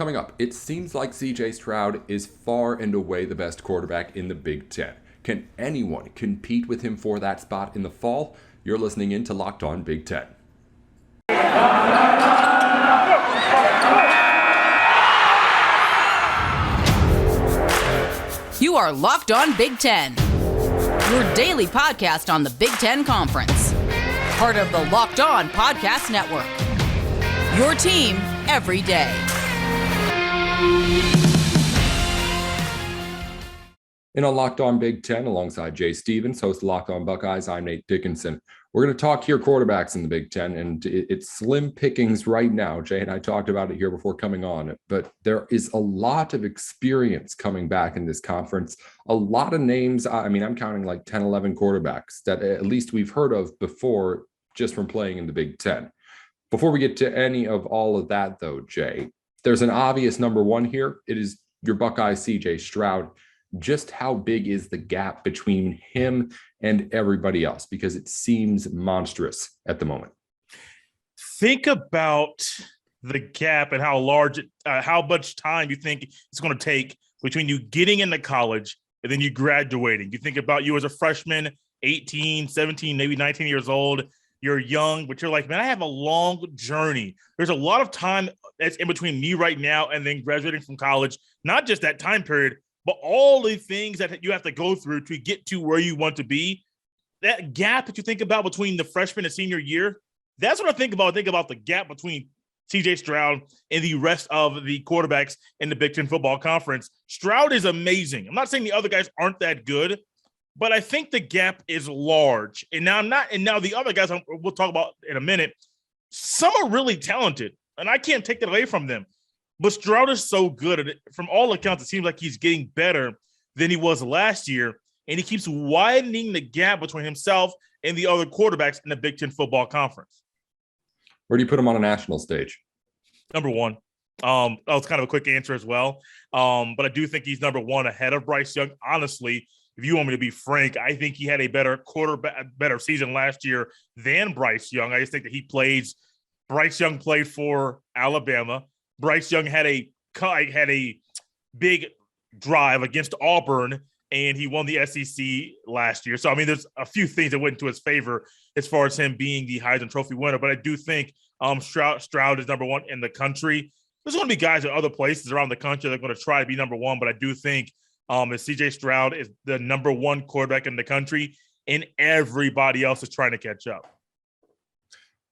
Coming up, it seems like CJ Stroud is far and away the best quarterback in the Big Ten. Can anyone compete with him for that spot in the fall? You're listening in to Locked On Big Ten. You are Locked On Big Ten, your daily podcast on the Big Ten Conference. Part of the Locked On Podcast Network. Your team every day. In a Locked On Big Ten, alongside Jay Stephens, host of Locked On Buckeyes, I'm Nate Dickinson. We're going to talk here quarterbacks in the Big Ten, and it's slim pickings right now. Jay and I talked about it here before coming on, but there is a lot of experience coming back in this conference. A lot of names. I'm counting like 10, 11 quarterbacks that at least we've heard of before just from playing in the Big Ten. Before we get to any of all of that, though, Jay, there's an obvious number one here. It is your Buckeye CJ Stroud. Just how big is the gap between him and everybody else? Because it seems monstrous at the moment. Think about the gap and how large, how much time you think it's going to take between you getting into college and then you graduating. You think about you as a freshman, 18, 17, maybe 19 years old. You're young, but you're like, man, I have a long journey. There's a lot of time that's in between me right now and then graduating from college. Not just that time period, but all the things that you have to go through to get to where you want to be. That gap that you think about between the freshman and senior year, that's what I think about. I think about the gap between CJ Stroud and the rest of the quarterbacks in the Big Ten Football Conference. Stroud is amazing. I'm not saying the other guys aren't that good, but I think the gap is large. And now the other guys we'll talk about in a minute, some are really talented, and I can't take that away from them. But Stroud is so good at it. From all accounts, it seems like he's getting better than he was last year, and he keeps widening the gap between himself and the other quarterbacks in the Big Ten Football Conference. Where do you put him on a national stage? Number one. That was kind of a quick answer as well. But I do think he's number one ahead of Bryce Young. Honestly, if you want me to be frank, I think he had a better season last year than Bryce Young. I just think that Bryce Young played for Alabama. Bryce Young had a big drive against Auburn, and he won the SEC last year. So, there's a few things that went into his favor as far as him being the Heisman Trophy winner. But I do think Stroud is number one in the country. There's going to be guys in other places around the country that are going to try to be number one, but I do think that CJ Stroud is the number one quarterback in the country, and everybody else is trying to catch up.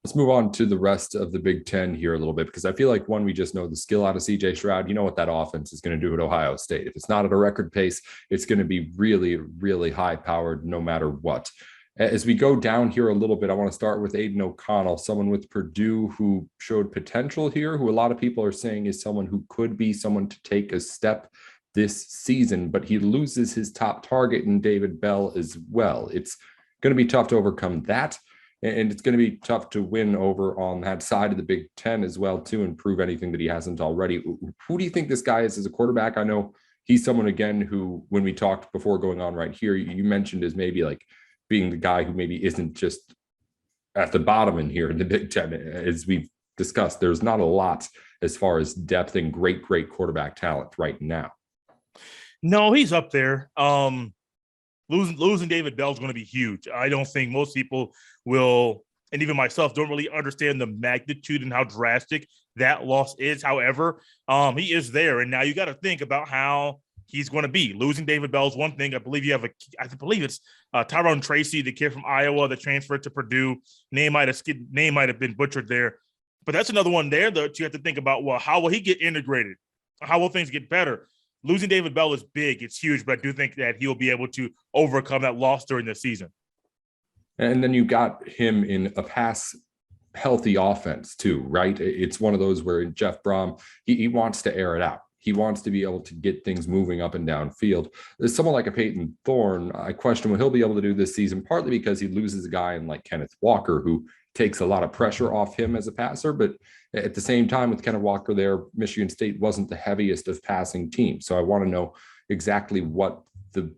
Let's move on to the rest of the Big Ten here a little bit, because I feel like we just know the skill out of CJ Stroud. You know what that offense is going to do at Ohio State. If it's not at a record pace, it's going to be really, really high powered no matter what. As we go down here a little bit, I want to start with Aiden O'Connell, someone with Purdue who showed potential here, who a lot of people are saying is someone who could be someone to take a step this season, but he loses his top target in David Bell as well. It's going to be tough to overcome that. And it's going to be tough to win over on that side of the Big Ten as well, too, and prove anything that he hasn't already. Who do you think this guy is as a quarterback? I know he's someone, again, who, when we talked before going on right here, you mentioned as maybe like being the guy who maybe isn't just at the bottom in here in the Big Ten. As we've discussed, there's not a lot as far as depth and great quarterback talent right now. No, he's up there. Losing David Bell is going to be huge. I don't think most people will, and even myself, don't really understand the magnitude and how drastic that loss is. However, he is there, and now you got to think about how he's going to be. Losing David Bell is one thing. I believe it's Tyrone Tracy, the kid from Iowa that transferred to Purdue. Name might have been butchered there, but that's another one there that you have to think about. Well, how will he get integrated? How will things get better? Losing David Bell is big. It's huge, but I do think that he'll be able to overcome that loss during the season. And then you got him in a pass healthy offense too, right? It's one of those where Jeff Brom, he wants to air it out. He wants to be able to get things moving up and down field. There's someone like a Peyton Thorne. I question what he'll be able to do this season, partly because he loses a guy in like Kenneth Walker, who takes a lot of pressure off him as a passer. But at the same time, with Kenneth Walker there, Michigan State wasn't the heaviest of passing teams. So I want to know exactly what the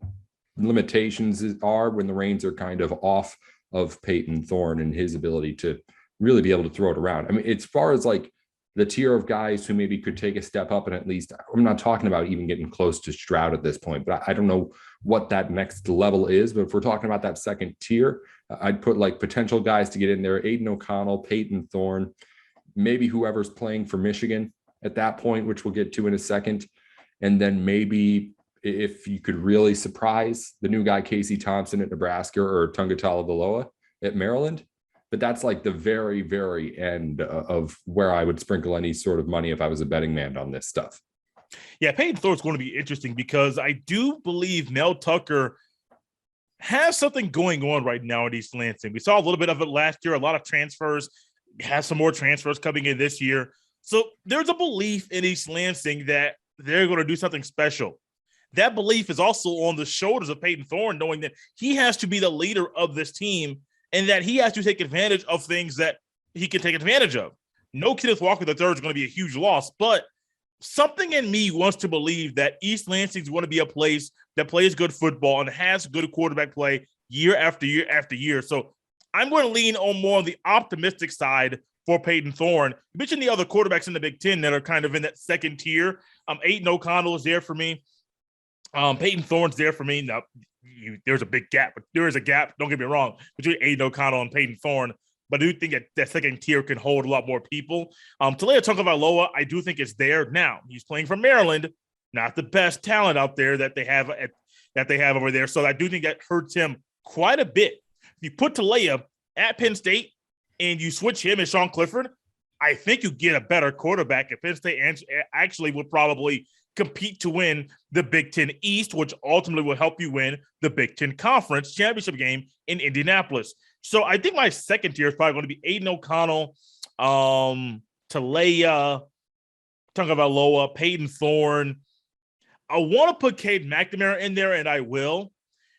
limitations are when the reins are kind of off of Peyton Thorne and his ability to really be able to throw it around. As far as like the tier of guys who maybe could take a step up and at least, I'm not talking about even getting close to Stroud at this point, but I don't know what that next level is. But if we're talking about that second tier, I'd put like potential guys to get in there: Aiden O'Connell, Peyton Thorne, maybe whoever's playing for Michigan at that point, which we'll get to in a second. And then maybe if you could really surprise the new guy, Casey Thompson at Nebraska, or Tunga Tagovailoa at Maryland. But that's like the very, very end of where I would sprinkle any sort of money if I was a betting man on this stuff. Yeah, Peyton Thorne is going to be interesting because I do believe Mel Tucker has something going on right now in East Lansing. We saw a little bit of it last year, a lot of transfers, has some more transfers coming in this year. So there's a belief in East Lansing that they're going to do something special. That belief is also on the shoulders of Peyton Thorne, knowing that he has to be the leader of this team and that he has to take advantage of things that he can take advantage of. No Kenneth Walker III is going to be a huge loss, but something in me wants to believe that East Lansing is going to be a place that plays good football and has good quarterback play year after year after year. So I'm going to lean on more on the optimistic side for Peyton Thorne. You mentioned the other quarterbacks in the Big Ten that are kind of in that second tier. Aiden O'Connell is there for me. Peyton Thorne's there for me. Now, there's a big gap, but there is a gap, don't get me wrong, between Aiden O'Connell and Peyton Thorne. But I do think that second tier can hold a lot more people. Talia Tagovailoa, I do think is there. Now, he's playing for Maryland, not the best talent out there that they have over there. So I do think that hurts him quite a bit. If you put Talia at Penn State and you switch him and Sean Clifford, I think you get a better quarterback at Penn State and actually would probably compete to win the Big Ten East, which ultimately will help you win the Big Ten Conference championship game in Indianapolis. So I think my second tier is probably going to be Aiden O'Connell, Talia Tagovailoa, Peyton Thorne. I want to put Cade McNamara in there, and I will.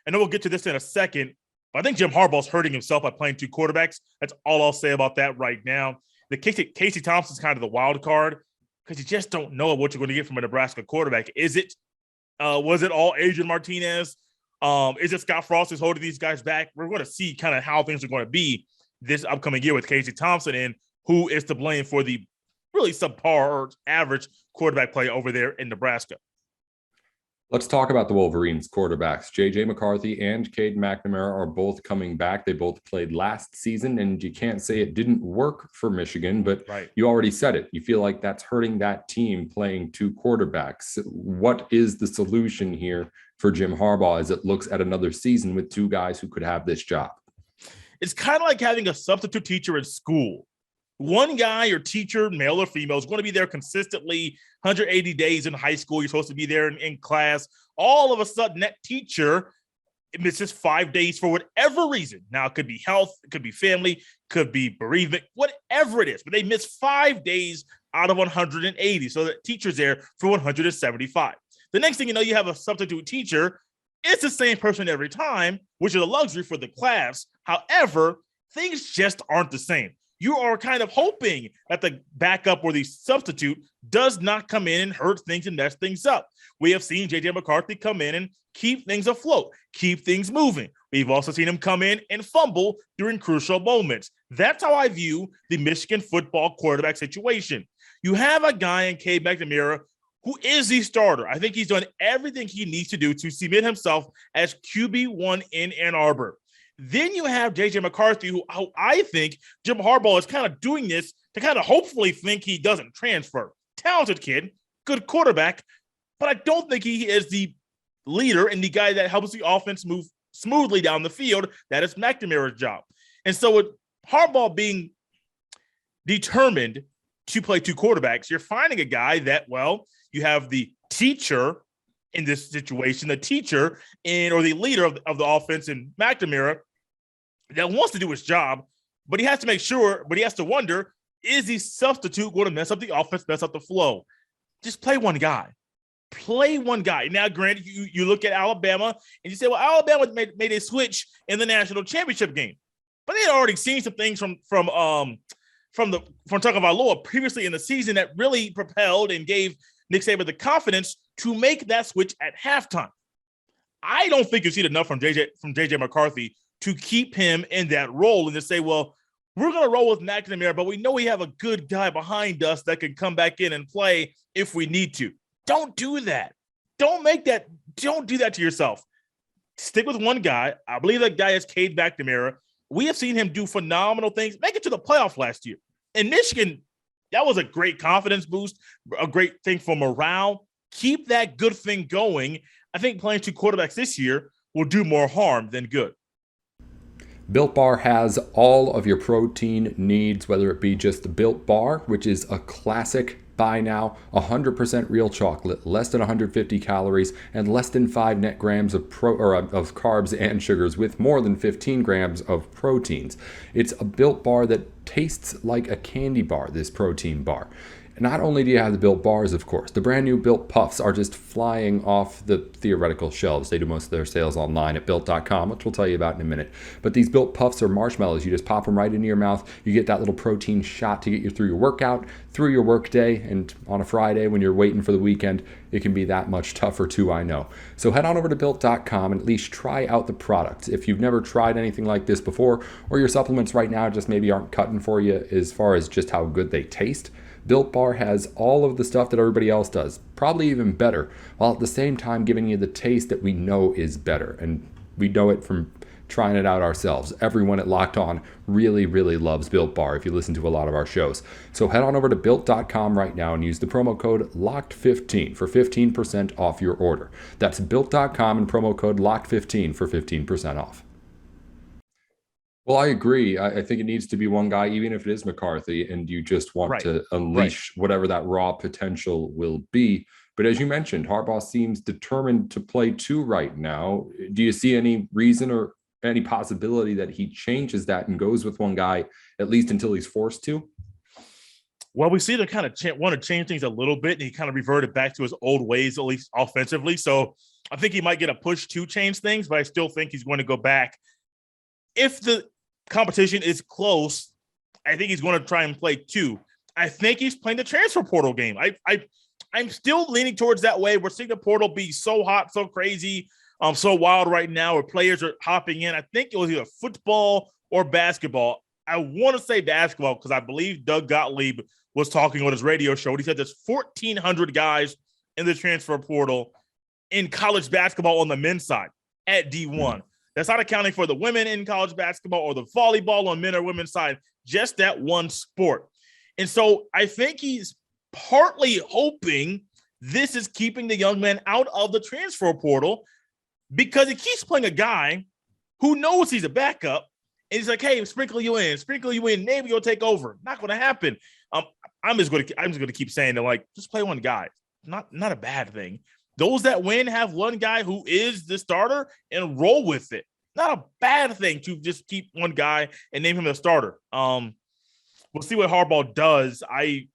I know we'll get to this in a second, but I think Jim Harbaugh's hurting himself by playing two quarterbacks. That's all I'll say about that right now. The Casey Thompson's kind of the wild card because you just don't know what you're going to get from a Nebraska quarterback. Was it all Adrian Martinez? Is it Scott Frost who's holding these guys back? We're going to see kind of how things are going to be this upcoming year with Casey Thompson and who is to blame for the really subpar or average quarterback play over there in Nebraska. Let's talk about the Wolverines quarterbacks. J.J. McCarthy and Cade McNamara are both coming back. They both played last season, and you can't say it didn't work for Michigan, but right. You already said it. You feel like that's hurting that team playing two quarterbacks. What is the solution here for Jim Harbaugh as it looks at another season with two guys who could have this job? It's kind of like having a substitute teacher at school. One guy or teacher, male or female, is going to be there consistently 180 days in high school. You're supposed to be there in class. All of a sudden, that teacher misses 5 days for whatever reason. Now, it could be health, it could be family, could be bereavement, whatever it is. But they miss 5 days out of 180. So the teacher's there for 175. The next thing you know, you have a substitute teacher. It's the same person every time, which is a luxury for the class. However, things just aren't the same. You are kind of hoping that the backup or the substitute does not come in and hurt things and mess things up. We have seen J.J. McCarthy come in and keep things afloat, keep things moving. We've also seen him come in and fumble during crucial moments. That's how I view the Michigan football quarterback situation. You have a guy in Cade McNamara who is the starter. I think he's done everything he needs to do to cement himself as QB1 in Ann Arbor. Then you have J.J. McCarthy, who I think Jim Harbaugh is kind of doing this to kind of hopefully think he doesn't transfer. Talented kid, good quarterback, but I don't think he is the leader and the guy that helps the offense move smoothly down the field. That is McNamara's job. And so with Harbaugh being determined to play two quarterbacks, you're finding a guy that, well, you have the teacher in this situation, the teacher or the leader of the offense in McNamara that wants to do his job, but he has to make sure, but he has to wonder, is the substitute going to mess up the offense, mess up the flow? Just play one guy. Play one guy. Now, granted, you look at Alabama and you say, well, Alabama made a switch in the national championship game, but they had already seen some things from Tagovailoa previously in the season that really propelled and gave Nick Saban the confidence to make that switch at halftime. I don't think you've seen enough from JJ McCarthy to keep him in that role and to say, well, we're going to roll with McNamara, but we know we have a good guy behind us that can come back in and play if we need to. Don't do that. Don't do that to yourself. Stick with one guy. I believe that guy is Cade McNamara. We have seen him do phenomenal things, make it to the playoff last year. In Michigan, that was a great confidence boost, a great thing for morale. Keep that good thing going. I think playing 2 quarterbacks this year will do more harm than good. Built Bar has all of your protein needs, whether it be just the Built Bar, which is a classic buy now, 100% real chocolate, less than 150 calories, and less than 5 net grams of carbs and sugars, with more than 15 grams of proteins. It's a Built Bar that tastes like a candy bar, this protein bar. Not only do you have the Built Bars, of course, the brand new Built Puffs are just flying off the theoretical shelves. They do most of their sales online at Built.com, which we'll tell you about in a minute. But these Built Puffs are marshmallows. You just pop them right into your mouth. You get that little protein shot to get you through your workout, through your work day, and on a Friday when you're waiting for the weekend, it can be that much tougher too, I know. So head on over to Built.com and at least try out the product. If you've never tried anything like this before, or your supplements right now just maybe aren't cutting for you as far as just how good they taste, Built Bar has all of the stuff that everybody else does, probably even better, while at the same time giving you the taste that we know is better. And we know it from trying it out ourselves. Everyone at Locked On really, really loves Built Bar if you listen to a lot of our shows. So head on over to Built.com right now and use the promo code LOCKED15 for 15% off your order. That's Built.com and promo code LOCKED15 for 15% off. Well, I agree. I think it needs to be one guy, even if it is McCarthy, and you just want to unleash whatever that raw potential will be. But as you mentioned, Harbaugh seems determined to play 2 right now. Do you see any reason or any possibility that he changes that and goes with one guy, at least until he's forced to? Well, we see them kind of want to change things a little bit, and he kind of reverted back to his old ways, at least offensively. So I think he might get a push to change things, but I still think he's going to go back. If the competition is close, I think he's going to try and play 2. I think he's playing the transfer portal game. I'm still leaning towards that way. We're seeing the portal be so hot, so crazy, so wild right now, where players are hopping in. I think it was either football or basketball. I want to say basketball because I believe Doug Gottlieb was talking on his radio show. He said there's 1,400 guys in the transfer portal in college basketball on the men's side at D1. That's not accounting for the women in college basketball or the volleyball on men or women's side, just that one sport. And so I think he's partly hoping this is keeping the young man out of the transfer portal because he keeps playing a guy who knows he's a backup. And he's like, hey, sprinkle you in, maybe you'll take over. Not going to happen. I'm just going to keep saying that, like, just play one guy. Not a bad thing. Those that win have one guy who is the starter and roll with it. Not a bad thing to just keep one guy and name him the starter. We'll see what Harbaugh does. I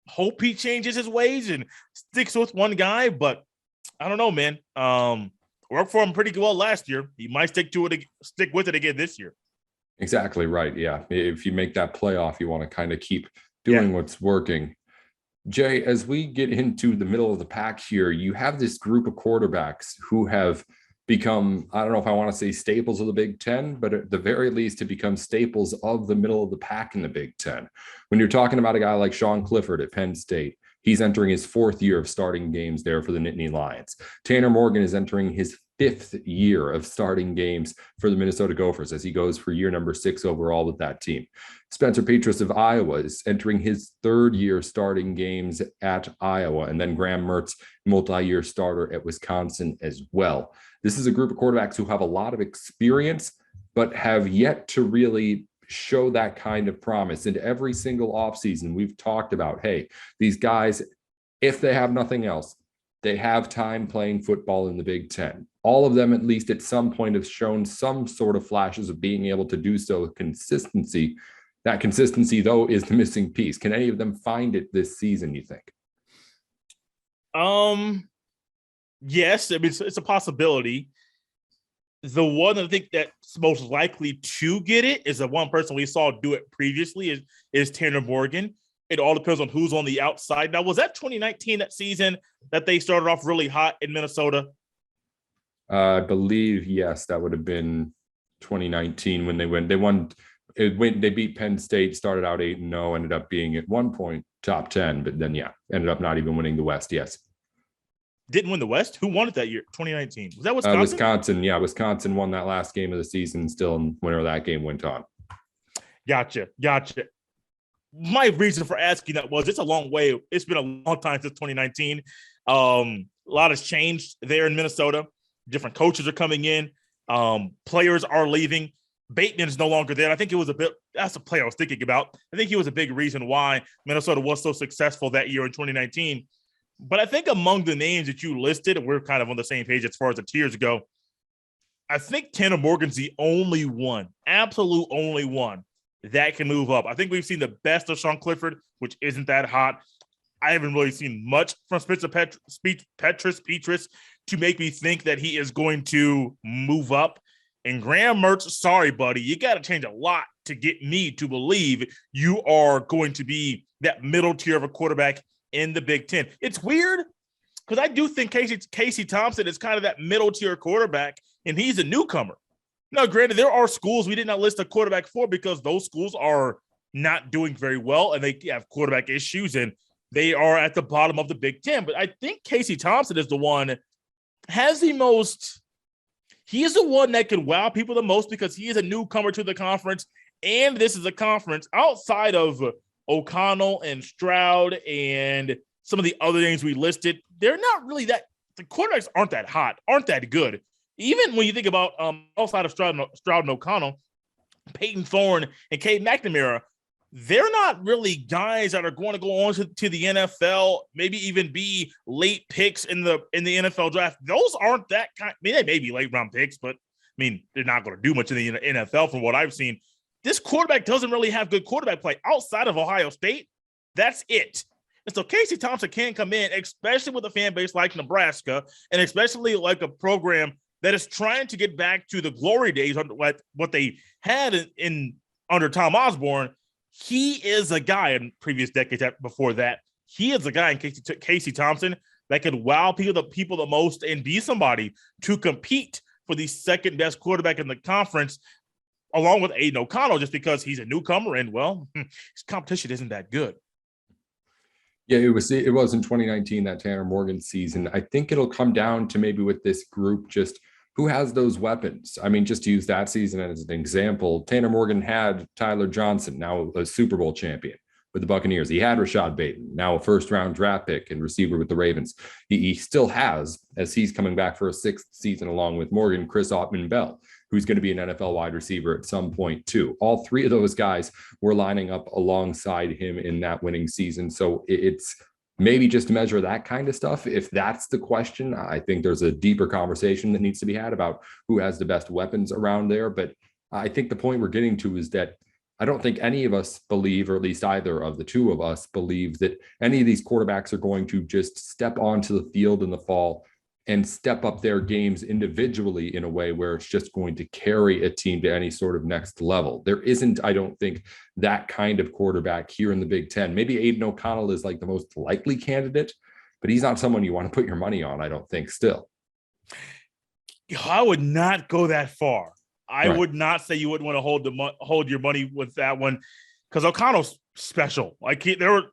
hope he changes his ways and sticks with one guy, but I don't know, man. Worked for him pretty well last year. He might stick with it again this year. Exactly right. Yeah. If you make that playoff, you want to kind of keep doing what's working. Jay, as we get into the middle of the pack here, you have this group of quarterbacks who have become, I don't know if I want to say staples of the Big Ten, but at the very least to become staples of the middle of the pack in the Big Ten. When you're talking about a guy like Sean Clifford at Penn State, he's entering his 4th year of starting games there for the Nittany Lions. Tanner Morgan is entering his 5th year of starting games for the Minnesota Gophers as he goes for year number 6 overall with that team. Spencer Petras of Iowa is entering his 3rd year starting games at Iowa, and then Graham Mertz, multi-year starter at Wisconsin as well. This is a group of quarterbacks who have a lot of experience, but have yet to really show that kind of promise. And every single offseason, we've talked about, hey, these guys, if they have nothing else, they have time playing football in the Big Ten. All of them, at least at some point, have shown some sort of flashes of being able to do so with consistency. That consistency, though, is the missing piece. Can any of them find it this season, you think? Yes, I mean, it's a possibility. The one I think that's most likely to get it is the one person we saw do it previously is Tanner Morgan. It all depends on who's on the outside. Now, was that 2019, that season that they started off really hot in Minnesota? I believe, yes, that would have been 2019 when they won They beat Penn State, started out 8-0, ended up being at one point top 10, but then ended up not even winning the West. Yes. Didn't win the West? Who won it that year? 2019. Was that Wisconsin? Wisconsin. Yeah, Wisconsin won that last game of the season still, and winner of that game went on. Gotcha. My reason for asking that was it's a long way. It's been a long time since 2019. A lot has changed there in Minnesota. Different coaches are coming in. Players are leaving. Bateman is no longer there. I think it was that's a play I was thinking about. I think he was a big reason why Minnesota was so successful that year in 2019. But I think among the names that you listed, and we're kind of on the same page as far as the tiers go, I think Tanner Morgan's the only one, absolute only one that can move up. I think we've seen the best of Sean Clifford, which isn't that hot. I haven't really seen much from Spencer Petras to make me think that he is going to move up. And Graham Mertz, sorry, buddy, you got to change a lot to get me to believe you are going to be that middle tier of a quarterback in the Big Ten. It's weird because I do think Casey Thompson is kind of that middle tier quarterback, and he's a newcomer. Now, granted, there are schools we did not list a quarterback for because those schools are not doing very well and they have quarterback issues and they are at the bottom of the Big Ten. But I think Casey Thompson is the one he is the one that can wow people the most because he is a newcomer to the conference. And this is a conference outside of O'Connell and Stroud and some of the other names we listed. They're not really the quarterbacks aren't that hot, aren't that good. Even when you think about outside of Stroud and O'Connell, Peyton Thorne and Cade McNamara, they're not really guys that are going to go on to the NFL, maybe even be late picks in the NFL draft. Those aren't that kind. I mean, they may be late round picks, but I mean, they're not going to do much in the NFL from what I've seen. This quarterback doesn't really have good quarterback play outside of Ohio State. That's it. And so Casey Thompson can come in, especially with a fan base like Nebraska, and especially like a program that is trying to get back to the glory days under what they had in under Tom Osborne. He is a guy in previous decades before that. He is a guy in Casey Thompson that could wow people the most and be somebody to compete for the second best quarterback in the conference, along with Aiden O'Connell, just because he's a newcomer and, well, his competition isn't that good. Yeah, it was in 2019, that Tanner Morgan season. I think it'll come down to maybe with this group, just who has those weapons. I mean, just to use that season as an example, Tanner Morgan had Tyler Johnson, now a Super Bowl champion with the Buccaneers. He had Rashad Bateman, now a first-round draft pick and receiver with the Ravens. He still has, as he's coming back for a sixth season along with Morgan, Chris Autman-Bell, who's going to be an NFL wide receiver at some point too. All three of those guys were lining up alongside him in that winning season. So it's maybe just to measure that kind of stuff. If that's the question, I think there's a deeper conversation that needs to be had about who has the best weapons around there. But I think the point we're getting to is that I don't think any of us believe, or at least either of the two of us believe, that any of these quarterbacks are going to just step onto the field in the fall and step up their games individually in a way where it's just going to carry a team to any sort of next level. There isn't, I don't think, that kind of quarterback here in the Big Ten. Maybe Aiden O'Connell is like the most likely candidate, but he's not someone you want to put your money on, I don't think, still. I would not go that far. I would not say you wouldn't want to hold your money with that one, because O'Connell's special. Like there are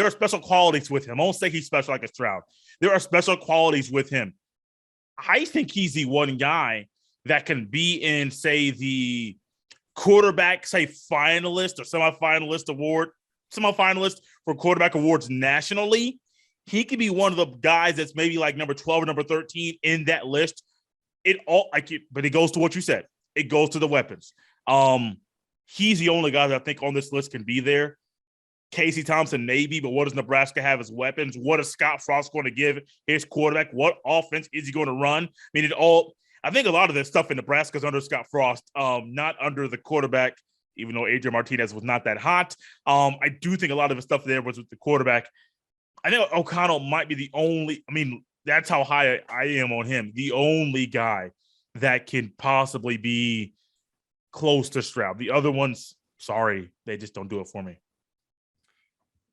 special qualities with him. I won't say he's special like a Stroud. There are special qualities with him. I think he's the one guy that can be in, say, the quarterback, say, finalist or semifinalist for quarterback awards nationally. He could be one of the guys that's maybe like number 12 or number 13 in that list. But it goes to what you said. It goes to the weapons. He's the only guy that I think on this list can be there. Casey Thompson, maybe, but what does Nebraska have as weapons? What is Scott Frost going to give his quarterback? What offense is he going to run? I mean, I think a lot of this stuff in Nebraska is under Scott Frost, not under the quarterback, even though Adrian Martinez was not that hot. I do think a lot of the stuff there was with the quarterback. I think O'Connell might be the only, that's how high I am on him, the only guy that can possibly be close to Stroud. The other ones, sorry, they just don't do it for me.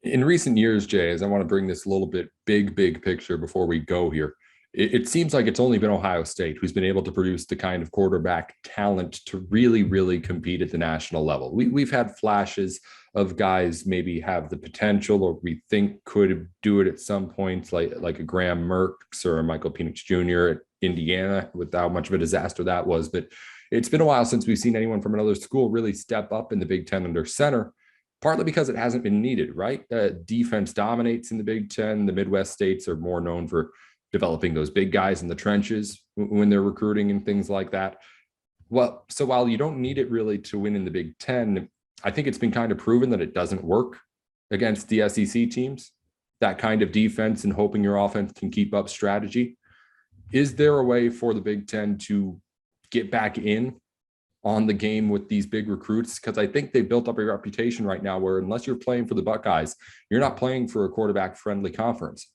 In recent years, Jay, as I want to bring this a little bit big picture before we go here, it seems like it's only been Ohio State who's been able to produce the kind of quarterback talent to really, really compete at the national level. We've had flashes of guys maybe have the potential or we think could do it at some point, like a Graham Mertz or a Michael Penix Jr. at Indiana, with how much of a disaster that was. But it's been a while since we've seen anyone from another school really step up in the Big Ten under center, partly because it hasn't been needed, right? Defense dominates in the Big Ten. The Midwest states are more known for developing those big guys in the trenches when they're recruiting and things like that. Well, so while you don't need it really to win in the Big Ten, I think it's been kind of proven that it doesn't work against the SEC teams, that kind of defense and hoping your offense can keep up strategy. Is there a way for the Big Ten to get back in on the game with these big recruits? Because I think they built up a reputation right now where unless you're playing for the Buckeyes, you're not playing for a quarterback-friendly conference.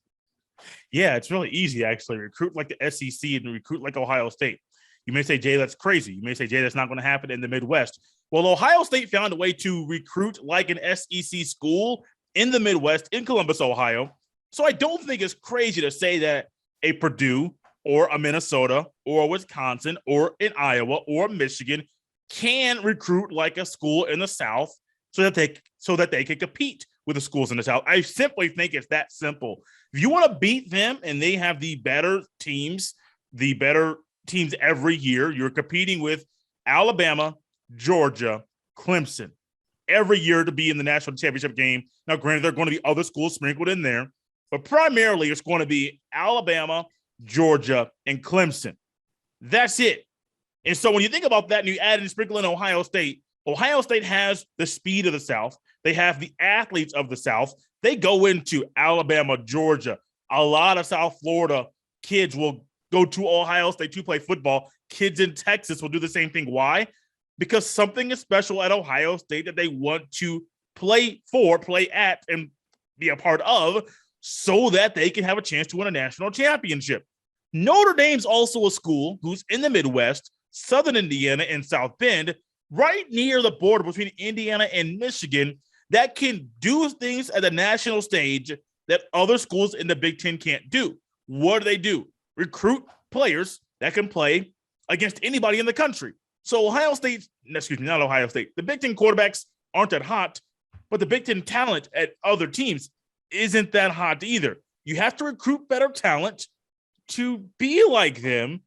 Yeah, it's really easy, actually. Recruit like the SEC and recruit like Ohio State. You may say, Jay, that's crazy. You may say, Jay, that's not going to happen in the Midwest. Well, Ohio State found a way to recruit like an SEC school in the Midwest, in Columbus, Ohio. So I don't think it's crazy to say that a Purdue or a Minnesota or a Wisconsin or an Iowa or Michigan can recruit like a school in the South so that they can compete with the schools in the South. I simply think it's that simple. If you want to beat them and they have the better teams every year, you're competing with Alabama, Georgia, Clemson every year to be in the national championship game. Now, granted, there are going to be other schools sprinkled in there, but primarily it's going to be Alabama, Georgia, and Clemson. That's it. And so when you think about that and you add and sprinkle in Ohio State has the speed of the South. They have the athletes of the South. They go into Alabama, Georgia. A lot of South Florida kids will go to Ohio State to play football. Kids in Texas will do the same thing. Why? Because something is special at Ohio State that they want to play at, and be a part of so that they can have a chance to win a national championship. Notre Dame's also a school who's in the Midwest, Southern Indiana and South Bend, right near the border between Indiana and Michigan, that can do things at the national stage that other schools in the Big Ten can't do. What do? Recruit players that can play against anybody in the country. So not Ohio State. The Big Ten quarterbacks aren't that hot, but the Big Ten talent at other teams isn't that hot either. You have to recruit better talent to be like them,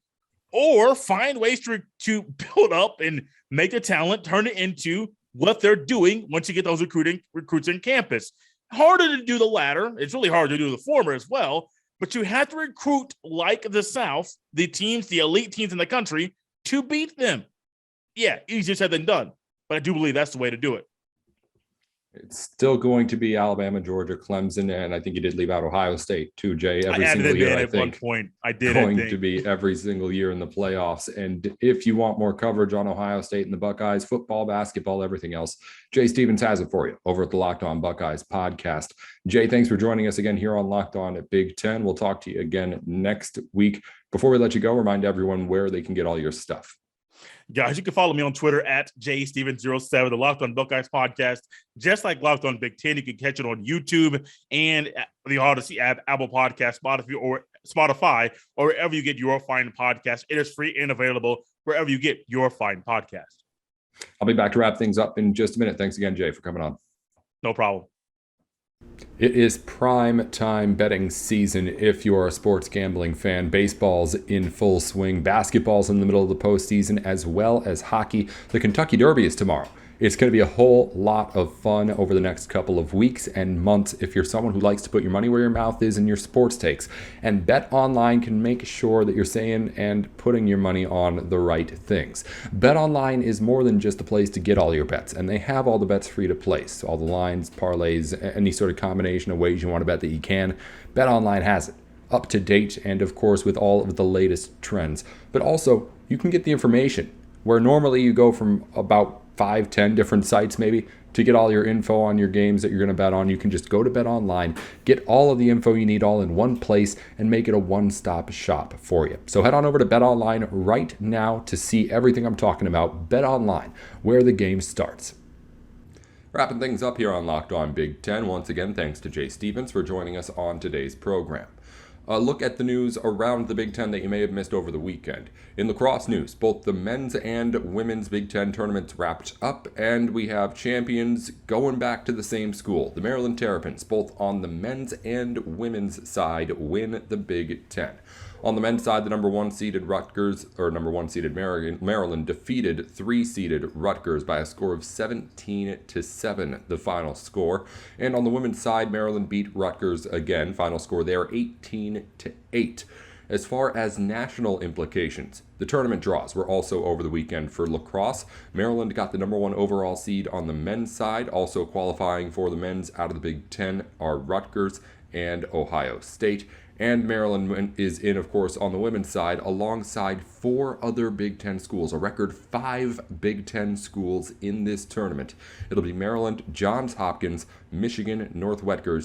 or find ways to build up and make the talent turn it into what they're doing once you get those recruits in campus. Harder to do the latter. It's really hard to do the former as well, but you have to recruit like the South, the elite teams in the country, to beat them. Yeah, easier said than done, but I do believe that's the way to do it. It's still going to be Alabama, Georgia, Clemson, and I think you did leave out Ohio State too, Jay. Every single year, I think. At one point, I did. Going to be every single year in the playoffs. And if you want more coverage on Ohio State and the Buckeyes, football, basketball, everything else, Jay Stephens has it for you over at the Locked On Buckeyes podcast. Jay, thanks for joining us again here on Locked On at Big Ten. We'll talk to you again next week. Before we let you go, remind everyone where they can get all your stuff. Guys, you can follow me on Twitter at JStevens07, the Locked On Buckeyes podcast. Just like Locked On Big Ten, you can catch it on YouTube and the Odyssey app, Apple Podcast, Spotify, or wherever you get your fine podcast. It is free and available wherever you get your fine podcast. I'll be back to wrap things up in just a minute. Thanks again, Jay, for coming on. No problem. It is prime time betting season if you're a sports gambling fan. Baseball's in full swing. Basketball's in the middle of the postseason, as well as hockey. The Kentucky Derby is tomorrow. It's going to be a whole lot of fun over the next couple of weeks and months if you're someone who likes to put your money where your mouth is in your sports takes. And Bet Online can make sure that you're saying and putting your money on the right things. Bet Online is more than just a place to get all your bets, and they have all the bets free to place. All the lines, parlays, any sort of combination of ways you want to bet that you can. Bet Online has it. Up to date and, of course, with all of the latest trends. But also, you can get the information where normally you go from about 5-10 different sites maybe to get all your info on your games that you're going to bet on. You can just go to Bet Online, get all of the info you need all in one place, and make it a one-stop shop for you. So head on over to Bet Online right now to see everything I'm talking about. Bet Online, where the game starts. Wrapping things up here on Locked On Big Ten. Once again, thanks to Jay Stephens for joining us on today's program. A look at the news around the Big Ten that you may have missed over the weekend. In lacrosse news, both the men's and women's Big Ten tournaments wrapped up, and we have champions going back to the same school. The Maryland Terrapins, both on the men's and women's side, win the Big Ten. On the men's side, the number one seeded Maryland defeated 3-seeded Rutgers by a score of 17-7, the final score. And on the women's side, Maryland beat Rutgers again, final score there 18-8. As far as national implications, the tournament draws were also over the weekend for lacrosse. Maryland got the number one overall seed on the men's side. Also qualifying for the men's out of the Big Ten are Rutgers and Ohio State. And Maryland is in, of course, on the women's side, alongside 4 other Big Ten schools, a record 5 Big Ten schools in this tournament. It'll be Maryland, Johns Hopkins, Michigan, Northwestern,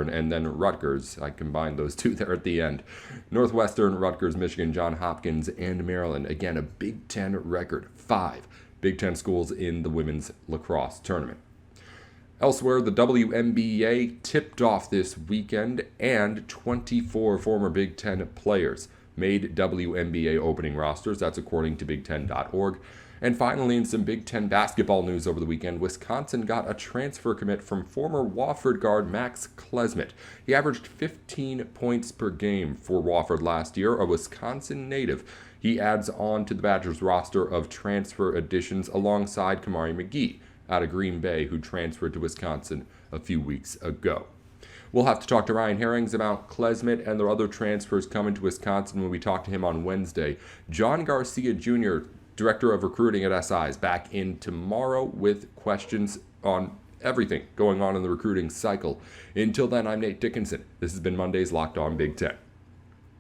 and then Rutgers. I combined those two there at the end. Northwestern, Rutgers, Michigan, Johns Hopkins, and Maryland. Again, a Big Ten record. 5 Big Ten schools in the women's lacrosse tournament. Elsewhere, the WNBA tipped off this weekend, and 24 former Big Ten players made WNBA opening rosters. That's according to Big10.org. And finally, in some Big Ten basketball news over the weekend, Wisconsin got a transfer commit from former Wofford guard Max Klezmet. He averaged 15 points per game for Wofford last year, a Wisconsin native. He adds on to the Badgers roster of transfer additions alongside Kamari McGee out of Green Bay, who transferred to Wisconsin a few weeks ago. We'll have to talk to Ryan Herrings about Klezmet and their other transfers coming to Wisconsin when we talk to him on Wednesday. John Garcia Jr., Director of Recruiting at SI, is back in tomorrow with questions on everything going on in the recruiting cycle. Until then, I'm Nate Dickinson. This has been Monday's Locked On Big Ten.